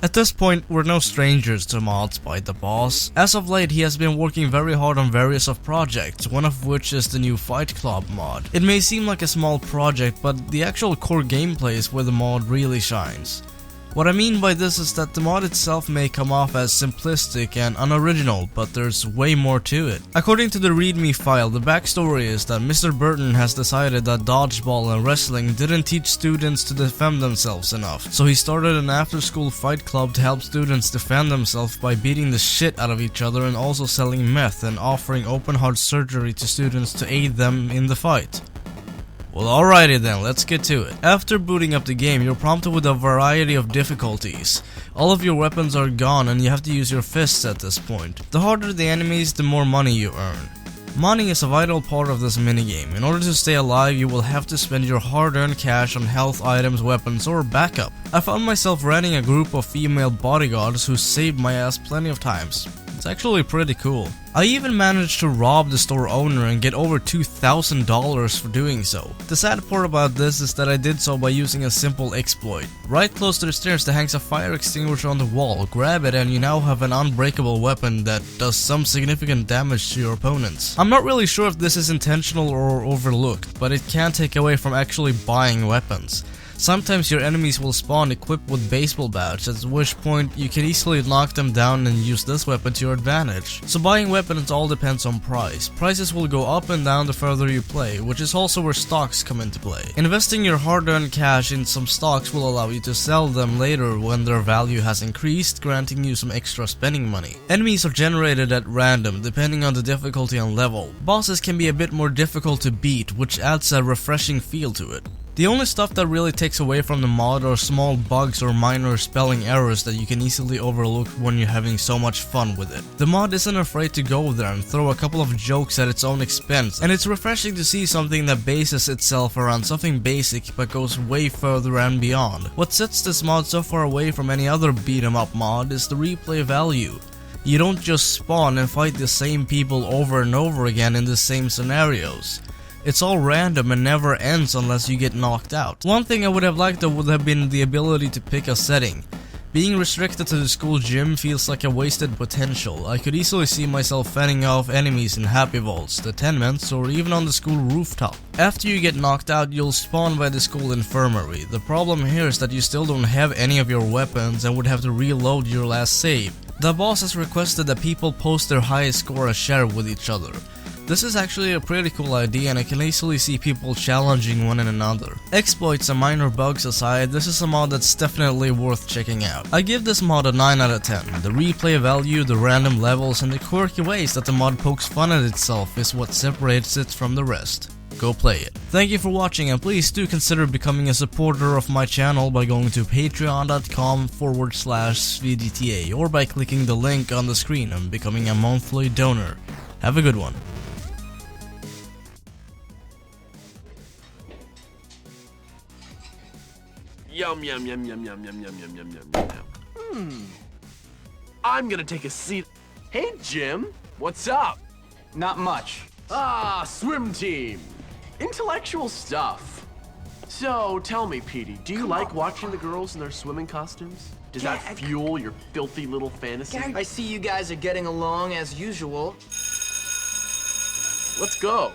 At this point, we're no strangers to mods by the boss. As of late, he has been working very hard on various of projects, one of which is the new FightClub mod. It may seem like a small project, but the actual core gameplay is where the mod really shines. What I mean by this is that the mod itself may come off as simplistic and unoriginal, but there's way more to it. According to the readme file, the backstory is that Mr. Burton has decided that dodgeball and wrestling didn't teach students to defend themselves enough, so he started an after-school fight club to help students defend themselves by beating the shit out of each other and also selling meth and offering open-heart surgery to students to aid them in the fight. Well, alrighty then, let's get to it. After booting up the game, you're prompted with a variety of difficulties. All of your weapons are gone and you have to use your fists at this point. The harder the enemies, the more money you earn. Money is a vital part of this minigame. In order to stay alive, you will have to spend your hard-earned cash on health items, weapons, or backup. I found myself running a group of female bodyguards who saved my ass plenty of times. It's actually pretty cool. I even managed to rob the store owner and get over $2,000 for doing so. The sad part about this is that I did so by using a simple exploit. Right close to the stairs there hangs a fire extinguisher on the wall. Grab it and you now have an unbreakable weapon that does some significant damage to your opponents. I'm not really sure if this is intentional or overlooked, but it can take away from actually buying weapons. Sometimes your enemies will spawn equipped with baseball bats, at which point you can easily knock them down and use this weapon to your advantage. So buying weapons all depends on price. Prices will go up and down the further you play, which is also where stocks come into play. Investing your hard-earned cash in some stocks will allow you to sell them later when their value has increased, granting you some extra spending money. Enemies are generated at random, depending on the difficulty and level. Bosses can be a bit more difficult to beat, which adds a refreshing feel to it. The only stuff that really takes away from the mod are small bugs or minor spelling errors that you can easily overlook when you're having so much fun with it. The mod isn't afraid to go there and throw a couple of jokes at its own expense, and it's refreshing to see something that bases itself around something basic but goes way further and beyond. What sets this mod so far away from any other beat 'em up mod is the replay value. You don't just spawn and fight the same people over and over again in the same scenarios. It's all random and never ends unless you get knocked out. One thing I would have liked though would have been the ability to pick a setting. Being restricted to the school gym feels like a wasted potential. I could easily see myself fending off enemies in Happy Vaults, the tenements, or even on the school rooftop. After you get knocked out, you'll spawn by the school infirmary. The problem here is that you still don't have any of your weapons and would have to reload your last save. The boss has requested that people post their highest score as share with each other. This is actually a pretty cool idea and I can easily see people challenging one another. Exploits and minor bugs aside, this is a mod that's definitely worth checking out. I give this mod a 9 out of 10. The replay value, the random levels, and the quirky ways that the mod pokes fun at itself is what separates it from the rest. Go play it. Thank you for watching and please do consider becoming a supporter of my channel by going to patreon.com/SWEGTA or by clicking the link on the screen and becoming a monthly donor. Have a good one. Yum yum yum yum yum yum yum yum yum yum yum. I'm gonna take a seat. Hey Jim, what's up? Not much. Ah, swim team. Intellectual stuff. So tell me, Petey, do you like watching the girls in their swimming costumes? Does that fuel your filthy little fantasy? I see you guys are getting along as usual. Let's go.